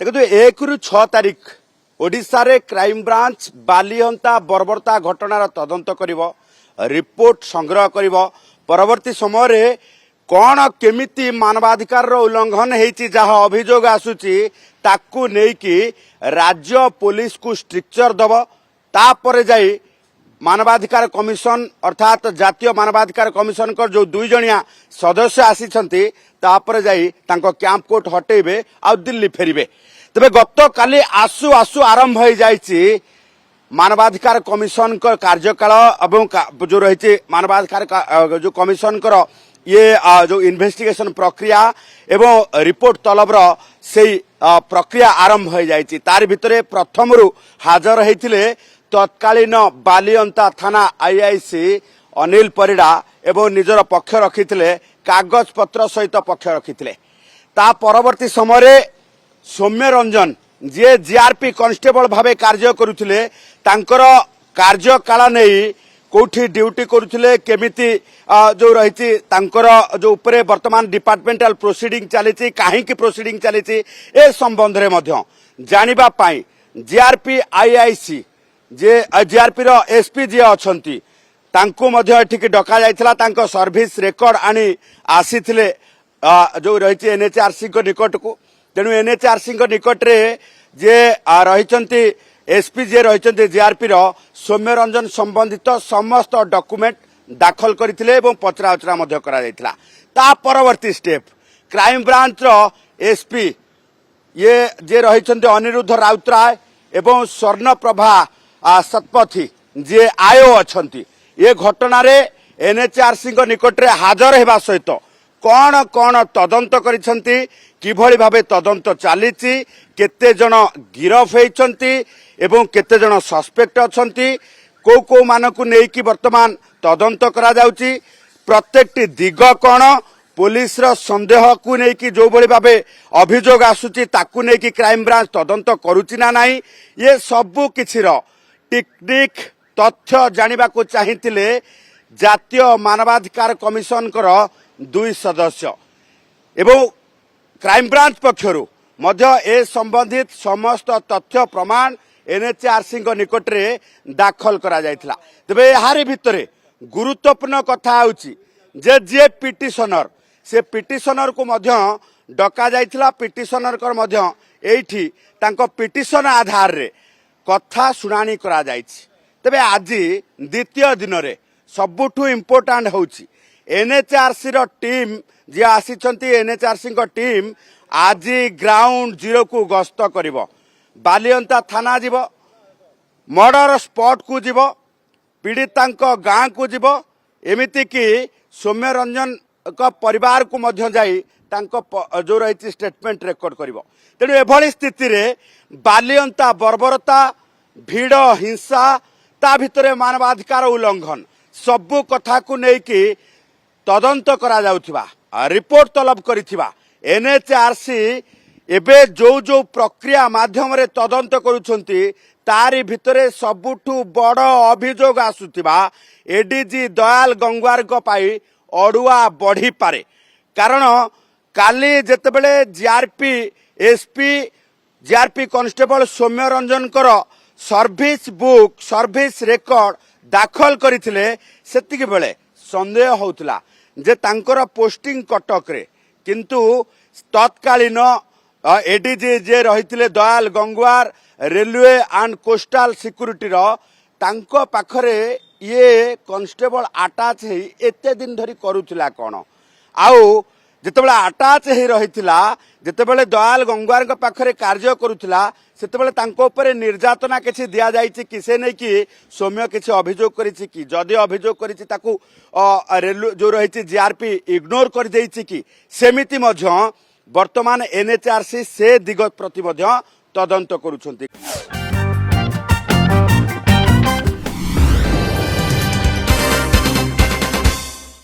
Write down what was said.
देखो 1 ରୁ 6 तारीख ओडिशा रे क्राइम ब्रांच बालीहंता बर्बरता घटनार तदंत करिवो रिपोर्ट संग्रह करिवो परवर्ती समय रे कौन केमिति मानवाधिकार उल्लंघन हेछि जहा अभियोग आसुची ताकू नेकी राज्य पुलिस को स्ट्रिक्चर दब तापर जाई मानवाधिकार कमिशन अर्थात जातीय मानवाधिकार कमिशन को जो 2 जणिया सदस्य आसी तापर जाई तांको कैंप कोर्ट हटेबे आ दिल्ली फेरिबे। तबे गत काली आसु आसु आरंभ हो जाइछि मानवाधिकार कमिशन को कार्यकाल एवं जो रही मानवाधिकार जो कमिशन कर ये जो इन्वेस्टिगेशन प्रक्रिया एवं रिपोर्ट तलबर से प्रक्रिया आरंभ हो जाइछि। तार भितरे प्रथमरु हाजर होइथिले तत्कालीन बालीअंता थाना आईआईसी अनिल परिडा एवं निजर पक्ष रखिथिले कागज पत्र सहित पक्ष रखिथिले। ता परवर्ती समय सौम्य रंजन जे जीआरपी कांस्टेबल भावे कार्य करुथिले तांकर कार्यकाल नहीं कोठी ड्यूटी करुथिले केमिति जो रही तांकर जो उपरे वर्तमान डिपार्टमेंटल प्रोसीडिंग चली कहीं प्रोसीडिंग चली ए संबंध रे मध्य जानिबा पाई जीआरपी आईआईसी जे जीआरपी रो एसपी जे अछंती तांको मध्य एठिक डका जाइथिला तांको सर्विस रिकॉर्ड आनी आसीथिले जो रही एनएचआरसी को निकट को तेणु एनएचआरसी निकट रे जे रही एसपी जे रही जीआरपी रो सौम्य रंजन संबंधित समस्त डॉक्यूमेंट दाखल करथिले एवं पचराउचरा मध्य करा जाइथिला। ता परवर्ती स्टेप क्राइम ब्रांच रो एसपी ये जे रही अनिरुद्ध राउतराय एवं स्वर्णप्रभा सतपथी जे आयो अछंती ये घटना रे एनएचआरसी निकट रे हाजर हेबा सहित कौन कौन तदंत करिसंती किभଳି भाबे तदंत चालीची केते जण गिरफ हेइचंती एवं केते जण सस्पेक्ट अछंती को को मानकु नेकी वर्तमान तदंत करा जाउची प्रत्येकटी दिग कौन पुलिस रो संदेह को नेकी जो भଳି भाबे अभियोग आसुची ताकू नेकी क्राइम ब्रांच तदंत करूची ना नाही ये सबु किछि रो टेक्निक तथ्य जानिबा को चाहिथिले जातीय मानवाधिकार कमिशन कर 2 सदस्य एवं क्राइम ब्रांच पक्षरु मध्य ए संबंधित समस्त तथ्य प्रमाण एनएचआरसी निकट रे दाखल करा जाइथिला। तबे हारी भितरे गुरुत्वपूर्ण कथा होउची जे जे पिटिशनर से पिटिशनर को मध्य डका जाइथिला पिटिशनर कर मध्य एठी तांको पिटिशन आधार रे कथा सुनानी करा जाइछि। तबे आज द्वितीय दिन रे सबुठु इम्पोर्टेंट होउची एनएचआरसी रो टीम जे आसीचंती एनएचआरसी को टीम आज ग्राउंड जीरो को गस्त करिवो बालीअंता थाना जीवो मर्डर स्पॉट को जीवो पीड़ितांको गाँ को जीवो एमिति कि सौम्य रंजन का परिवार को मध्य जाई तांको जो रही स्टेटमेंट रेकॉर्ड करिवो। तेणु एभली स्थिति रे बालीअंता बर्बरता भीड़ हिंसा ता भितरे मानवाधिकार उल्लंघन सबु कथा को नेकी तदंत करा जाउथिबा रिपोर्ट तलब करिथिबा एनएचआरसी एबे जो जो प्रक्रिया माध्यम रे तदंत करूछंती तारी भितरे सबुठु बड़ अभियोग आसुथिबा एडीजी दयाल गंगवार को पाई अडुआ बढ़ी पारे कारण काली जेतेबेले जीआरपी एसपी जीआरपी कांस्टेबल सौम्य रंजन कर सर्विस बुक सर्विस रिकॉर्ड दाखल करथिले सेतिके बेले संदेह होउतला जे तांकर पोस्टिंग कटक रे किंतु तत्कालीन एडीजी जे रही Dayal Gangwar railway and coastal security रो तांको पाखरे ये कांस्टेबल अटैच हे एते दिन धरी करूथिला कोन आउ जेतेबेले अटैच हे रहिथिला जेतेबेले दयाल गंगवार के पाखरे कार्य करूथिला सेतेबेले तांको ऊपर निर्यातना किछि दिया जाइछि कि से नै कि सौम्य किछि अभियोग करिछि कि जदि अभियोग करिछि ताकू रेलवे जो रहिछि जीआरपी इग्नोर कर देइछि कि सेमिति मध्य वर्तमान एनएचआरसी से दिग प्रति मध्य तदंत करूछंती।